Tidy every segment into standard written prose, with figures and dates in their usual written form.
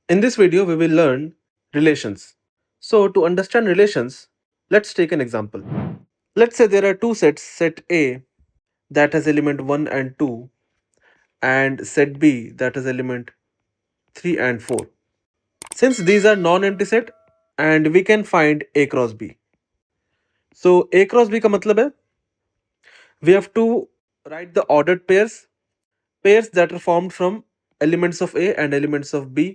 In this video, we will learn relations. So, to understand relations, let's take an example. Let's say there are two sets, set A that has element 1 and 2, and set B that has element 3 and 4. Since these are non-empty set, and we can find A cross B. So, A cross B का मतलब है, we have to write the ordered pairs that are formed from elements of A and elements of B.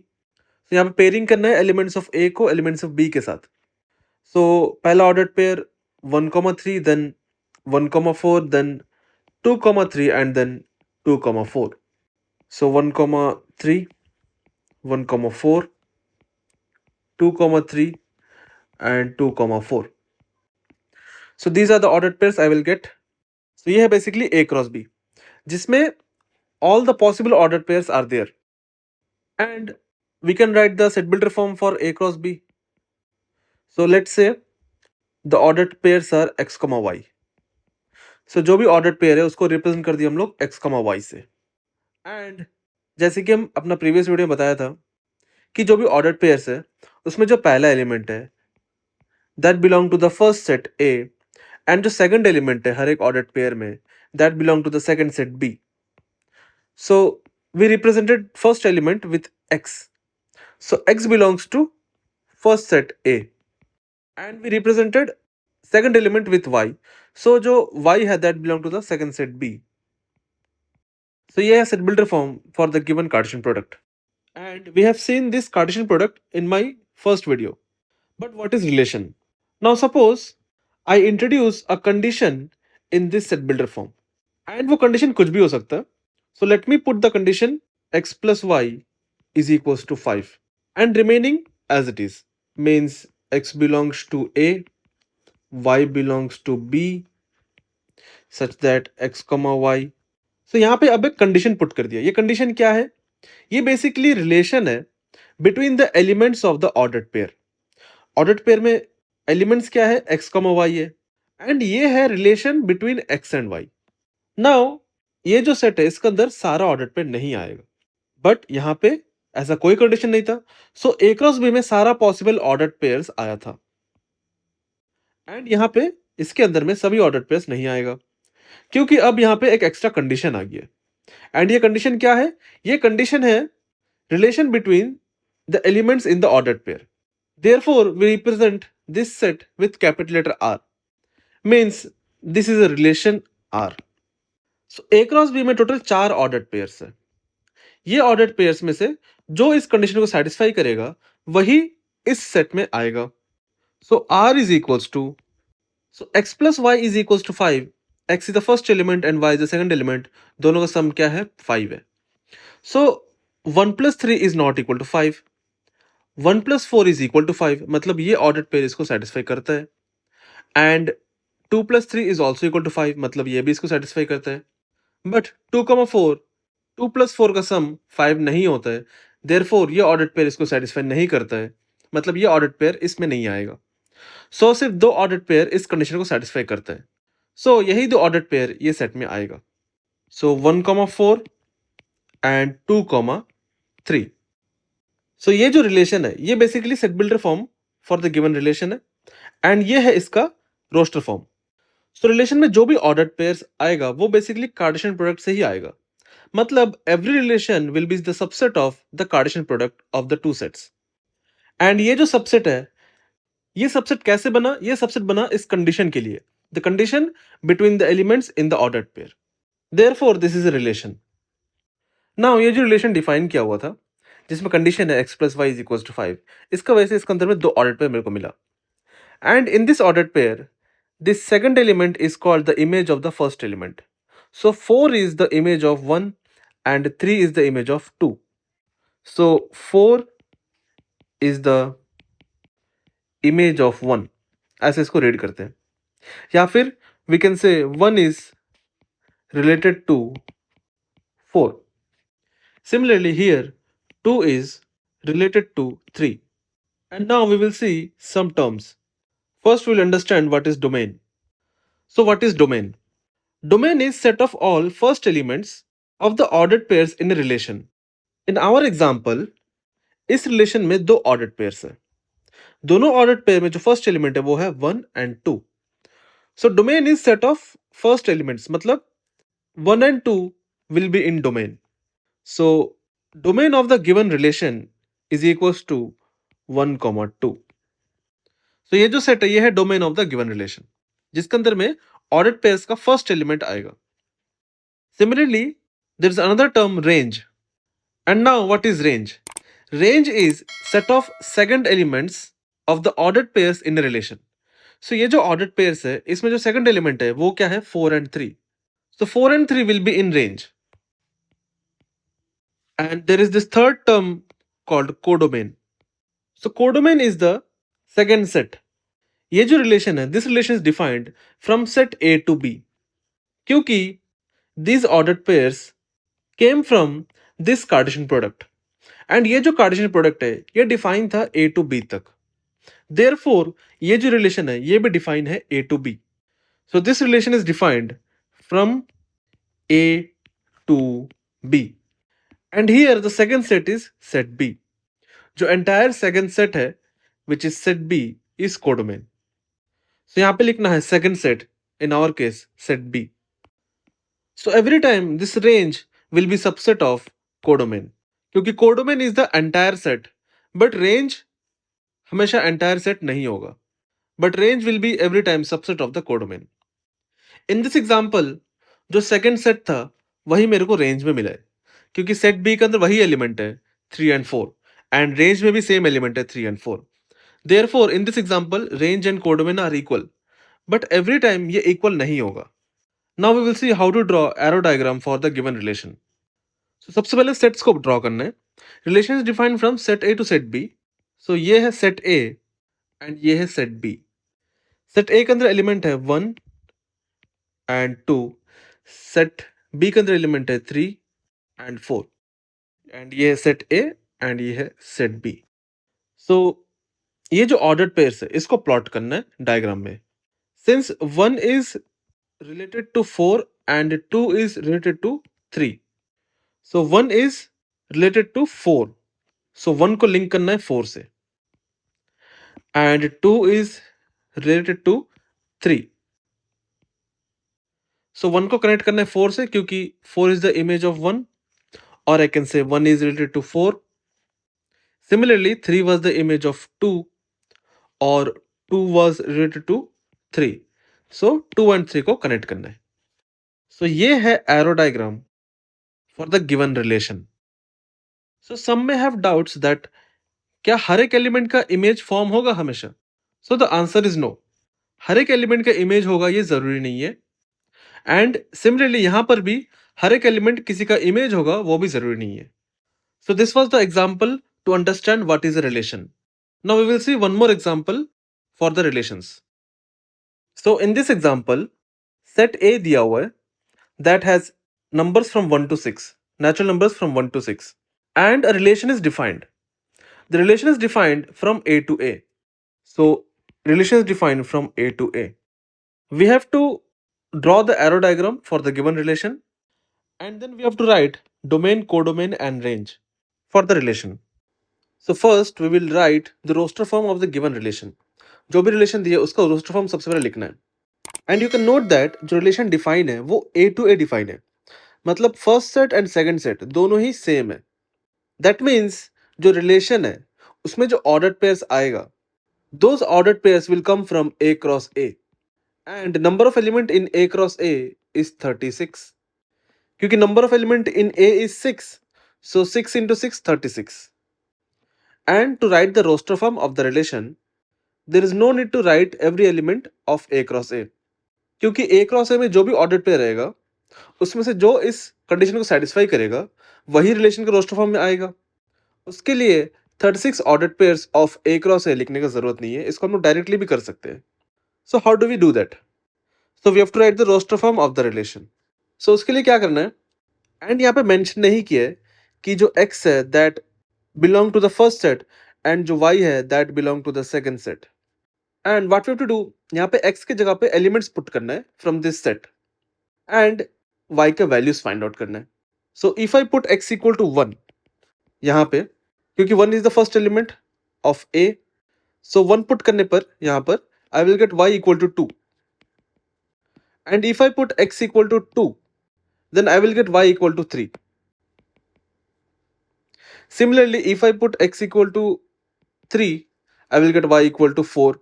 तो यहाँ पे pairing करना है elements of A को elements of B के साथ. So पहला ordered pair 1,3, then 1,4, then 2,3 and then 2,4. So 1,3, 1,4, 2,3 and 2,4. So these are the ordered pairs I will get. So ये है basically A cross B, जिसमें all the possible ordered pairs are there. And we can write the set builder form for A cross B. So let's say the ordered pairs are x, y. So जो भी ordered pair है उसको represent कर दिया हम लोग x, y से. And जैसे कि हम अपना प्रीवियस वीडियो में बताया था कि जो भी ऑर्डर्ड पेयर्स है उसमें जो पहला एलिमेंट है that belong to the first set A, and जो सेकंड एलिमेंट है हर एक ऑर्डर्ड पेयर में that belong to the second set B. So we represented first element with X. So X belongs to first set A and we represented second element with Y. So जो Y है that belong to the second set B. So yeah, set builder form for the given Cartesian product. And we have seen this Cartesian product in my first video. But what is relation? Now suppose I introduce a condition in this set builder form. And वो condition कुछ भी हो सकता है. So let me put the condition x plus y is equals to 5. And remaining as it is. Means x belongs to A, y belongs to B, such that x comma y. So यहाँ पे अब एक condition put कर दिया. ये condition क्या है? ये बेसिकली रिलेशन है between the elements of the ordered pair. Ordered pair में एलिमेंट्स क्या है? x, y है. एंड ये है relation between x and y. Now ये जो सेट है इसके अंदर सारा ऑर्डर्ड पेयर नहीं आएगा, बट यहाँ पे ऐसा कोई कंडीशन नहीं था. सो A क्रॉस B में सारा पॉसिबल ऑर्डर्ड पेयर्स आया था, एंड यहाँ पे इसके अंदर में सभी ऑर्डर्ड पेयर्स नहीं आएगा क्योंकि अब यहाँ पे एक एक्स्ट्रा कंडीशन आ गई है. एंड ये कंडीशन क्या है? ये कंडीशन है relation between the elements in the ordered pair. Therefore, we represent this set with capital letter R. Means this is a relation R. So A cross B में total 4 ordered pairs है. ये ordered pairs में से जो इस condition को satisfy करेगा वही इस सेट में आएगा. So R is equals to, so x plus y is equals to 5. X is the first element and y is the second element. दोनों का सम क्या है? 5 है. So 1 plus 3 is not equal to 5. 1 plus 4 is equal to 5. मतलब ये ordered pair इसको satisfy करता है. And 2 plus 3 is also equal to 5. मतलब ये भी इसको सेटिस्फाई करता है. बट 2,4, 2 plus 4 का सम 5 नहीं होता है. देयरफॉर ये ऑर्डर्ड पेयर इसको सेटिस्फाई नहीं करता है. मतलब ये ऑर्डर्ड पेयर इसमें नहीं आएगा. सो सिर्फ दो ऑर्डर्ड पेयर इस कंडीशन को सेटिस्फाई करता है. सो यही दो ऑर्डर्ड पेयर ये सेट में आएगा. सो 1,4 एंड 2,3. सो ये जो रिलेशन है ये basically set builder form for the given relation है, एंड ये है इसका रोस्टर फॉर्म. सो रिलेशन में जो भी ऑर्डर्ड पेयर्स आएगा वो बेसिकली कार्टेशियन प्रोडक्ट से ही आएगा. मतलब every relation will be the subset of the Cartesian product of the two sets. And ये जो सबसेट है ये सबसेट कैसे बना? ये सबसेट बना इस कंडीशन के लिए, the condition between the elements in the ordered pair. Therefore this is a relation. Now ये जो रिलेशन डिफाइन किया हुआ था जिसमें कंडीशन है x plus y is equals to 5, इसका वजह से इसके अंदर में दो ऑर्डर्ड पेयर मेरे को मिला. And in this ordered pair this second element is called the image of the first element. So 4 is the image of 1 and 3 is the image of 2. So 4 is the image of 1. ऐसे इसको read करते हैं. या फिर we can say 1 is related to 4. Similarly here 2 is related to 3. And now we will see some terms. First we'll understand what is domain. So what is domain? Domain is set of all first elements of the ordered pairs in a relation. In our example, इस relation में दो ordered pairs है, दोनों ordered pair में जो first element है वो है 1 and 2। So domain is set of first elements, मतलब 1 and 2 will be in domain. So domain of the given relation is equals to 1, 2. So ये जो सेट है ये है domain of the given relation, जिसके अंदर में ऑर्डर्ड पेयर्स का फर्स्ट एलिमेंट आएगा। Similarly, there is another term range. And now what is range? Range is set of second elements of the ordered pairs in a relation. So ये जो ordered pairs है इसमें जो second element है वो क्या है 4 and 3. So 4 and 3 will be in range. And there is this third term called codomain. So codomain is the second set. ये जो relation है, this relation is defined from set A to B. क्योंकि these ordered pairs came from this Cartesian product. And ये जो Cartesian product है, ये define था A to B तक. Therefore, ये जो relation है, ये भी define है A to B. So this relation is defined from A to B. And here the second set is set B. जो entire second set है, which is set B, is codomain. So यहाँ पे लिखना है second set, in our case set B. So every time this range will be subset of codomain. क्योंकि codomain is the entire set, but range हमेशा entire set नहीं होगा. But range will be every time subset of the codomain. In this example, जो second set था वही मेरे को range में मिला है, क्योंकि set B के अंदर वही element है 3 and 4, and range में भी same element है 3 and 4. Therefore, in this example, range and codomain are equal, but every time ये equal नहीं होगा. Now we will see how to draw arrow diagram for the given relation. So सबसे पहले sets को draw करना है. Relation is defined from set A to set B. So ये है set A and ये है set B. Set A के अंदर element है 1 and 2. Set B के अंदर element है 3 and 4. And ये है set A and ये है set B. So ये जो ordered pairs है इसको plot करना है diagram में. Since 1 is related to 4 and 2 is related to 3. So 1 is related to 4. So 1 को link करना है 4 से. And 2 is related to 3. So 1 को connect करना है 4 से क्योंकि 4 is the image of 1. Or I can say 1 is related to 4. Similarly, 3 was the image of 2. Or 2 was related to 3. So 2 and 3 को connect करना है. So ये है arrow diagram for the given relation. So some may have doubts that क्या हर एक element का image form होगा हमेशा? So the answer is no. हर एक एलिमेंट का इमेज होगा ये जरूरी नहीं है. एंड सिमिलरली यहां पर भी हर एक एलिमेंट किसी का इमेज होगा वो भी जरूरी नहीं है. So this was the example to understand what is a relation. Now we will see one more example for the relations. So in this example, set A दिया हुआ है that has numbers from 1 to 6, natural numbers from 1 to 6, and a relation is defined. The relation is defined from A to A. So relation is defined from A to A. We have to draw the arrow diagram for the given relation, and then we have to write domain, codomain and range for the relation. So first we will write the roster form of the given relation. जो भी relation दिया उसका roster form सबसे पहले लिखना है. And you can note that जो relation define है वो A to A define है. मतलब first set and second set दोनों ही same है. That means जो relation है उसमें जो ordered pairs आएगा, those ordered pairs will come from A cross A. And number of element in A cross A is 36. क्योंकि number of element in A is 6. So 6 into 6, 36. And to write the roster form of the relation, there is no need to write every element of A cross A. क्योंकि A cross A में जो भी ordered pair रहेगा उसमें से जो इस condition को सेटिस्फाई करेगा वही रिलेशन के रोस्टर फॉर्म में आएगा. उसके लिए 36 ordered pairs of A cross A लिखने का जरूरत नहीं है, इसको हम लोग डायरेक्टली भी कर सकते हैं. So how do we do that? So we have to write the roster form of the relation. So उसके लिए क्या करना है, एंड यहाँ पे मेंशन नहीं किया है कि जो x है that belong to the first set and जो y है that belong to the second set. And what we have to do, यहाँ पे x के जगह पे एलिमेंट्स पुट करना है from this set and y के वैल्यूज फाइंड आउट करना है. So if I put x equal to 1 यहाँ पे, क्योंकि 1 is the first element of A, so 1 put करने पर यहां पर I will get y equal to 2, and if I put x equal to 2, then I will get y equal to 3. Similarly, if I put x equal to 3, I will get y equal to 4.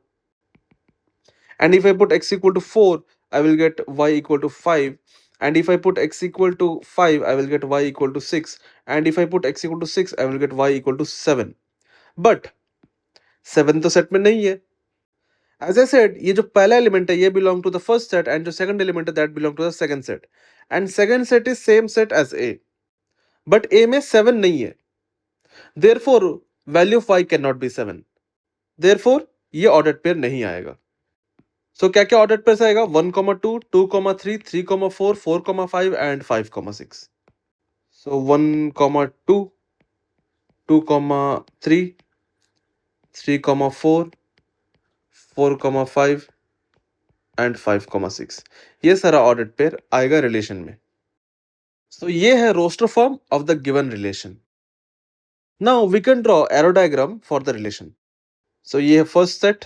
And if I put x equal to 4, I will get y equal to 5. And if I put x equal to 5, I will get y equal to 6. And if I put x equal to 6, I will get y equal to 7. But 7 तो set में नहीं है. As I said, ये जो पहला element है ये belong to the first set, and जो second element है that belong to the second set. And second set is same set as A. But A में 7 नहीं है. Therefore, value of y cannot be 7. Therefore, ये ordered pair नहीं आएगा. So क्या क्या ऑर्डर्ड पेयर आएगा? 1, 2, 2, 3, 3, 4, 4, 5 and 5, 6. So 1, 2, 2, 3, 3, 4, 4, 5 and 5, 6. ये सारा ऑर्डर्ड पेयर आएगा रिलेशन में. So ये है roster form of the given relation. Now we can draw arrow diagram for the relation. So ये है फर्स्ट सेट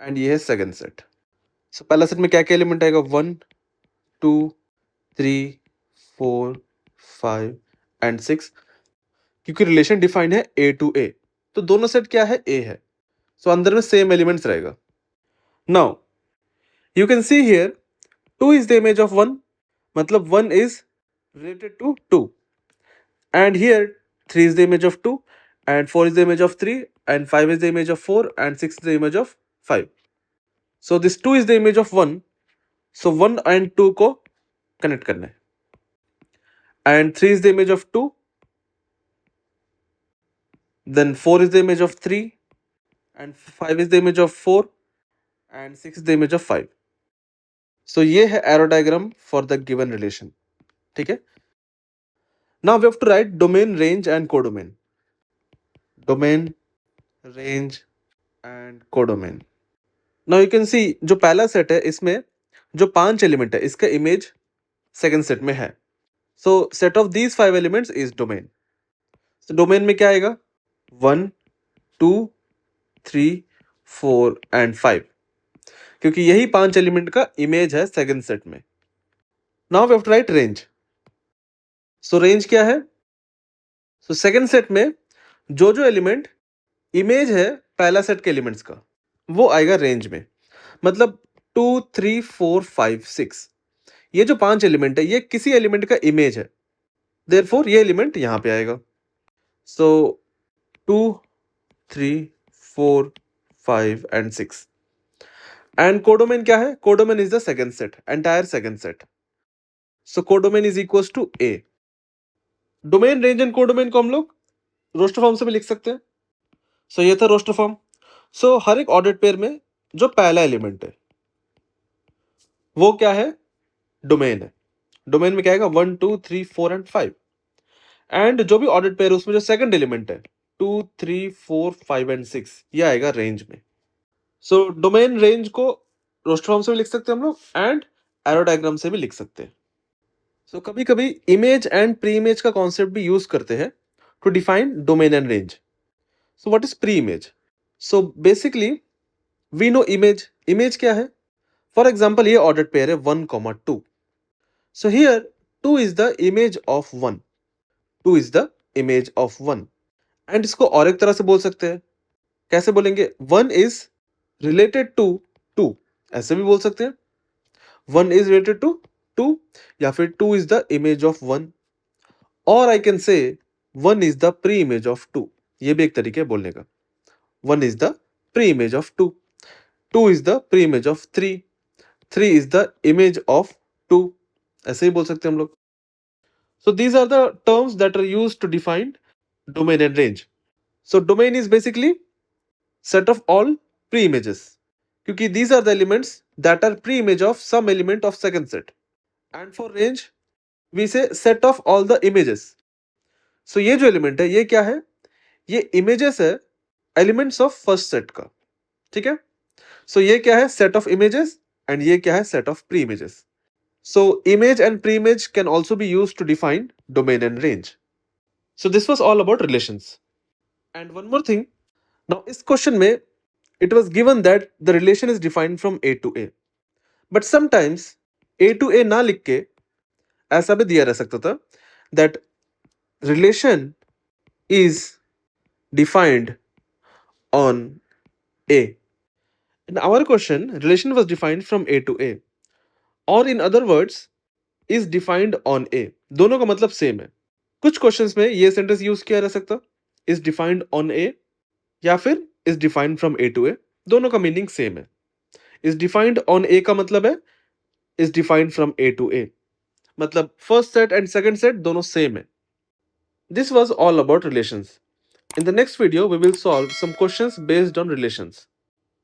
एंड ये है सेकंड सेट. सो पहला सेट में क्या क्या एलिमेंट आएगा? 1, 2, 3, 4, 5 एंड 6. क्योंकि रिलेशन डिफाइंड है A to A, तो दोनों सेट क्या है? A है. सो अंदर में सेम एलिमेंट्स रहेगा. Now you can see here 2 is the image of 1, मतलब 1 is related to 2, and here 3 is the image of 2, and 4 is the image of 3, and 5 is the image of 4, and 6 is the image of 5. So this 2 is the image of 1, so 1 and 2 को connect करना है. And 3 is the image of 2, then 4 is the image of 3, and 5 is the image of 4, and 6 is the image of 5. So ये है arrow diagram for the given relation. ठीक है? Now we have to write domain, range and codomain. Domain, range and codomain. Now you can see जो पहला set है इसमें जो 5 element है इसका इमेज सेकंड सेट में है. सो set of these 5 elements is domain. तो डोमेन में क्या आएगा? 1, 2, 3, 4 एंड 5, क्योंकि यही 5 एलिमेंट का इमेज है सेकंड सेट में. Now we have to write range. So range क्या है? सो सेकंड सेट में जो जो एलिमेंट इमेज है पहला सेट के एलिमेंट्स का वो आएगा रेंज में. मतलब 2, 3, 4, 5, 6, ये जो 5 एलिमेंट है ये किसी एलिमेंट का इमेज है. देयरफॉर ये एलिमेंट यहां पे आएगा. सो 2, 3, 4, 5 एंड 6. एंड कोडोमेन क्या है? Codomain is the second set, entire second set. So codomain is equals to A. Domain, range and codomain को हम लोग रोस्टर फॉर्म से भी लिख सकते हैं. सो ये था रोस्टर फॉर्म. सो हर एक ऑर्डर्ड पेयर में जो पहला एलिमेंट है वो क्या है? डोमेन है. डोमेन में क्या आएगा? 1, 2, 3, 4 एंड 5. एंड जो भी ऑर्डर्ड पेयर है उसमें जो सेकंड एलिमेंट है 2, 3, 4, 5 एंड 6, ये आएगा रेंज में. सो डोमेन, रेंज को रोस्टर फॉर्म से भी लिख सकते हैं हम लोग एंड एरो डायग्राम से भी लिख सकते हैं. सो कभी कभी इमेज एंड प्री इमेज का कॉन्सेप्ट भी यूज करते हैं to define domain and range. So what is preimage? So basically we know image. Image क्या है? फॉर एग्जाम्पल ये ऑर्डर्ड पेयर है 1, 2. So here 2 is the image of 1. 2 is the image of 1. And इसको और एक तरह से बोल सकते हैं. कैसे बोलेंगे? 1 इज रिलेटेड टू 2, ऐसे भी बोल सकते हैं. 1 इज रिलेटेड टू 2, या फिर 2 इज द इमेज ऑफ 1, और I can say 1 is the pre image of 2. ये भी एक तरीके बोलने का. 1 is the pre image of 2, 2 is the pre image of 3, 3 is the image of 2, ऐसे ही बोल सकते हैं हम लोग. So these are the terms that are used to define domain and range. So domain is basically set of all pre-images, क्योंकि these are the elements that are pre-image of some element of second set. And for range we say set of all the images. So ये जो element है ये क्या है? ये images है elements of first set का. ठीक है? So ये क्या है? Set of images, and ये क्या है? Set of pre-images. So image and pre-image can also be used to define domain and range. So this was all about relations. And one more thing, now इस question में it was given that the relation is defined from A to A, but sometimes A to A ना लिख के ऐसा भी दिया रह सकता था that relation is defined on A. In our question, relation was defined from A to A, or in other words, is defined on A. दोनों का मतलब सेम है. कुछ क्वेश्चंस में ये सेंटेंस यूज किया जा सकता, is defined on A या फिर is defined from A to A. दोनों का मीनिंग सेम है. is defined on A का मतलब है is defined from A to A. मतलब first set and second set दोनों सेम है. This was all about relations. In the next video, we will solve some questions based on relations.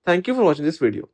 Thank you for watching this video.